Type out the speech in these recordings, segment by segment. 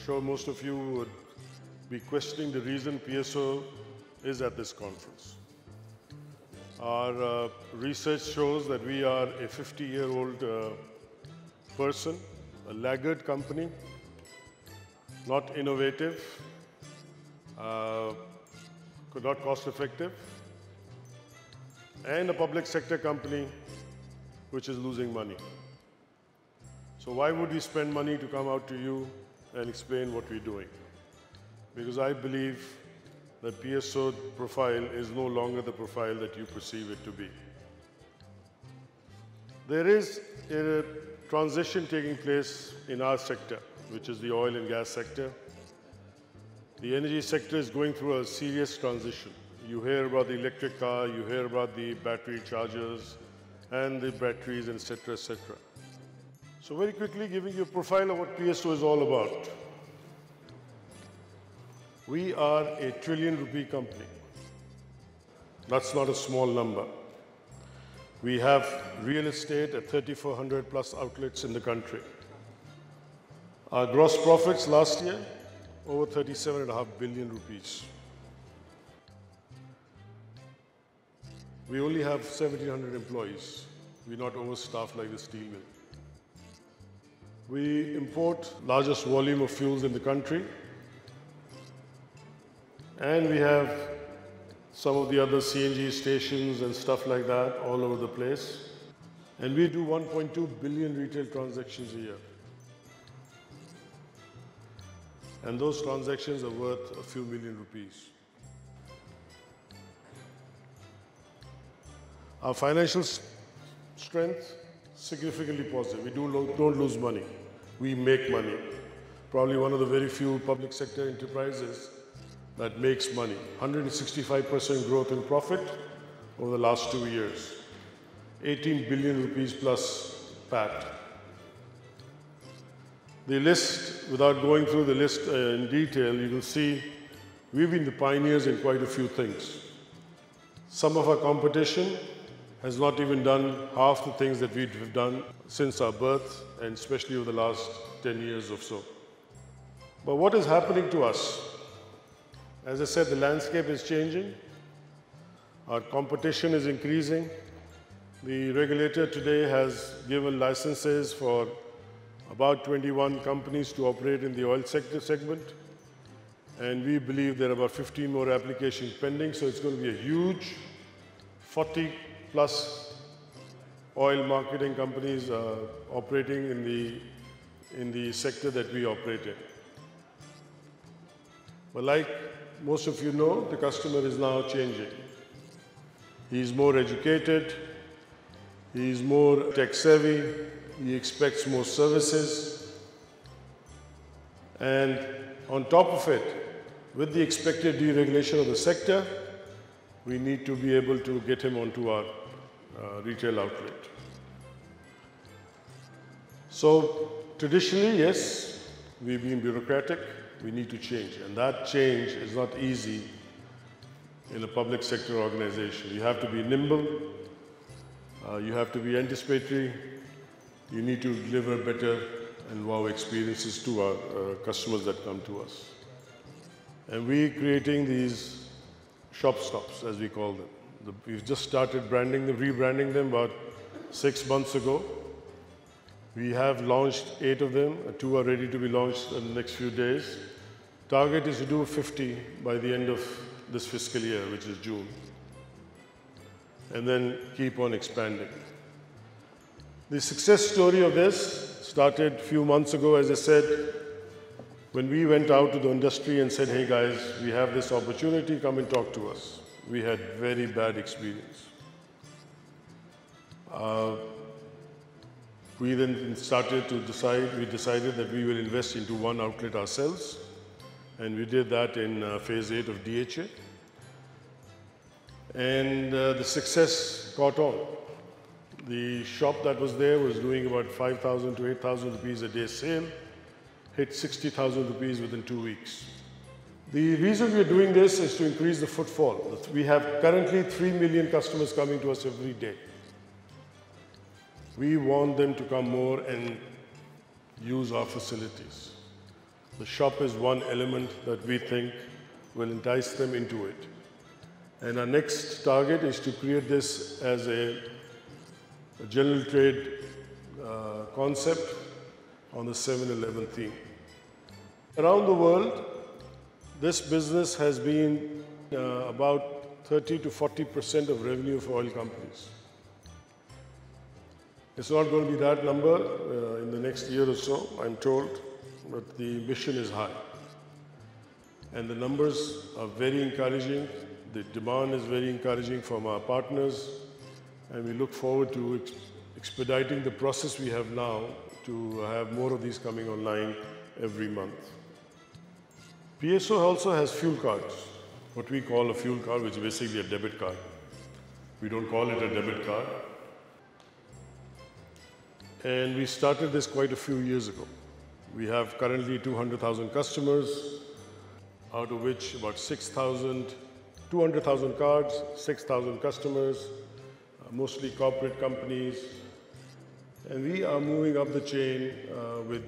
sure most of you would be questioning the reason PSO is at this conference. Our research shows that we are a 50-year-old person, a laggard company, not innovative, not cost-effective, and a public sector company which is losing money. So why would we spend money to come out to you and explain what we're doing? Because I believe that PSO profile is no longer the profile that you perceive it to be. There is a transition taking place in our sector, which is the oil and gas sector. The energy sector is going through a serious transition. You hear about the electric car, you hear about the battery chargers and the batteries, etc., etc. So very quickly, giving you a profile of what PSO is all about. We are a ₹1 trillion company. That's not a small number. We have real estate at 3,400 plus outlets in the country. Our gross profits last year, over 37.5 billion rupees. We only have 1,700 employees. We're not overstaffed like the steel mill. We import largest volume of fuels in the country. And we have some of the other CNG stations and stuff like that all over the place. And we do 1.2 billion retail transactions a year. And those transactions are worth a few million rupees. Our financial strength, significantly positive. We don't lose money. We make money. Probably one of the very few public sector enterprises that makes money. 165% growth in profit over the last 2 years. 18 billion rupees plus PAT. The list, without going through the list in detail, you will see we've been the pioneers in quite a few things. Some of our competition has not even done half the things that we've done since our birth, and especially over the last 10 years or so. But what is happening to us? As I said, the landscape is changing. Our competition is increasing. The regulator today has given licenses for about 21 companies to operate in the oil sector segment. And we believe there are about 15 more applications pending, so it's going to be a huge 40 plus oil marketing companies operating in the sector that we operate in. But like most of you know, the customer is now changing. He's more educated, he's more tech savvy, he expects more services, and on top of it, with the expected deregulation of the sector, we need to be able to get him onto our retail outlet. So traditionally, yes, we've been bureaucratic. We need to change, and that change is not easy in a public sector organization. You have to be nimble, you have to be anticipatory, you need to deliver better and wow experiences to our customers that come to us. And we're creating these shop stops, as we call them. We've just started branding them, rebranding them about 6 months ago. We have launched 8 of them. 2 are ready to be launched in the next few days. Target is to do 50 by the end of this fiscal year, which is June. And then keep on expanding. The success story of this started a few months ago, as I said, when we went out to the industry and said, hey guys, we have this opportunity, come and talk to us. We had very bad experience. We then started to we decided that we will invest into one outlet ourselves, and we did that in phase 8 of DHA. And the success caught on. The shop that was there was doing about 5,000 to 8,000 rupees a day sale, hit 60,000 rupees within 2 weeks. The reason we are doing this is to increase the footfall. We have currently 3 million customers coming to us every day. We want them to come more and use our facilities. The shop is one element that we think will entice them into it. And our next target is to create this as a general trade concept on the 7-Eleven theme. Around the world, this business has been about 30 to 40% of revenue for oil companies. It's not going to be that number in the next year or so, I'm told, but the ambition is high. And the numbers are very encouraging. The demand is very encouraging from our partners, and we look forward to expediting the process we have now to have more of these coming online every month. PSO also has fuel cards, what we call a fuel card, which is basically a debit card. We don't call it a debit card. And we started this quite a few years ago. We have currently 200,000 customers, out of which about 200,000 cards, 6,000 customers, mostly corporate companies. And we are moving up the chain with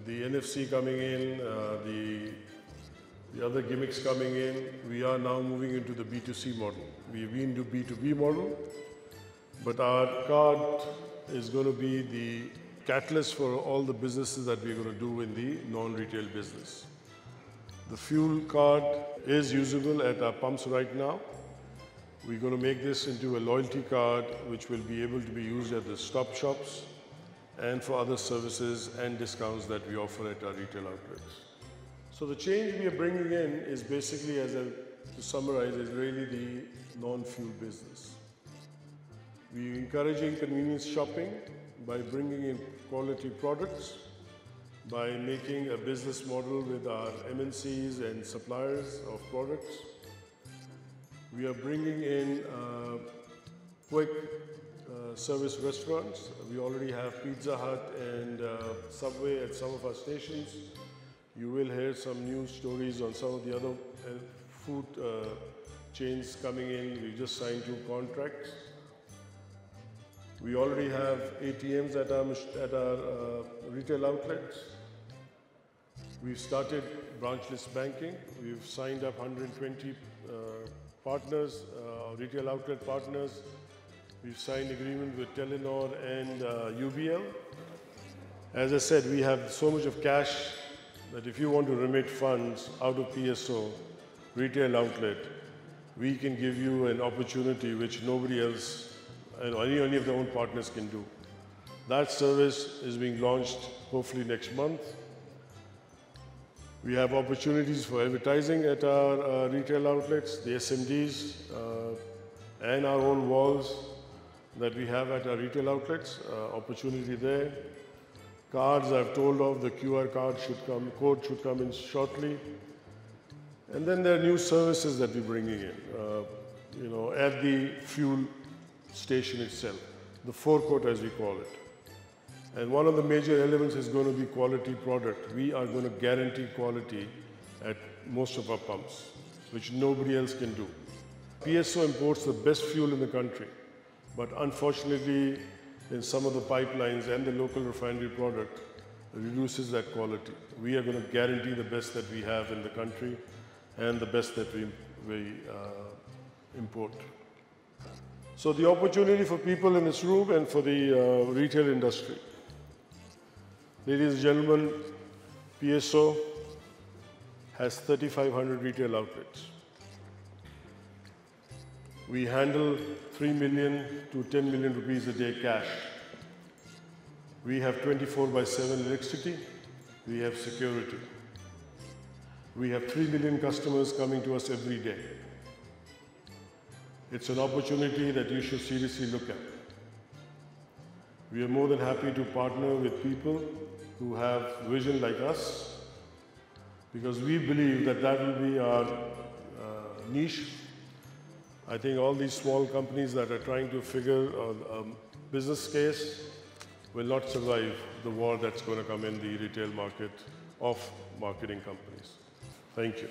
the NFC coming in, the other gimmicks coming in. We are now moving into the B2C model. We've been to B2B model, but our card is going to be the catalyst for all the businesses that we're going to do in the non-retail business. The fuel card is usable at our pumps right now. We're going to make this into a loyalty card which will be able to be used at the stop shops and for other services and discounts that we offer at our retail outlets. So the change we are bringing in is basically, to summarize, is really the non-fuel business. We're encouraging convenience shopping by bringing in quality products, by making a business model with our MNCs and suppliers of products. We are bringing in quick service restaurants. We already have Pizza Hut and Subway at some of our stations. You will hear some news stories on some of the other food chains coming in. We just signed 2 contracts. We already have ATMs at our retail outlets. We've started branchless banking. We've signed up 120 partners, retail outlet partners. We've signed agreement with Telenor and UBL. As I said, we have so much of cash that if you want to remit funds out of PSO retail outlet, we can give you an opportunity which nobody else, any of their own partners can do. That service is being launched hopefully next month. We have opportunities for advertising at our retail outlets, the SMDs, and our own walls that we have at our retail outlets, opportunity there. Cards I've told of, the QR code should come in shortly. And then there are new services that we're bringing in, at the fuel station itself, the forecourt as we call it. And one of the major elements is going to be quality product. We are going to guarantee quality at most of our pumps, which nobody else can do. PSO imports the best fuel in the country, but unfortunately, in some of the pipelines and the local refinery product reduces that quality. We are going to guarantee the best that we have in the country and the best that we import. So the opportunity for people in this room and for the retail industry. Ladies and gentlemen, PSO has 3,500 retail outlets. We handle 3 million to 10 million rupees a day cash. We have 24/7 electricity. We have security. We have 3 million customers coming to us every day. It's an opportunity that you should seriously look at. We are more than happy to partner with people who have vision like us, because we believe that that will be our niche. I think all these small companies that are trying to figure a business case will not survive the war that's going to come in the retail market of marketing companies. Thank you.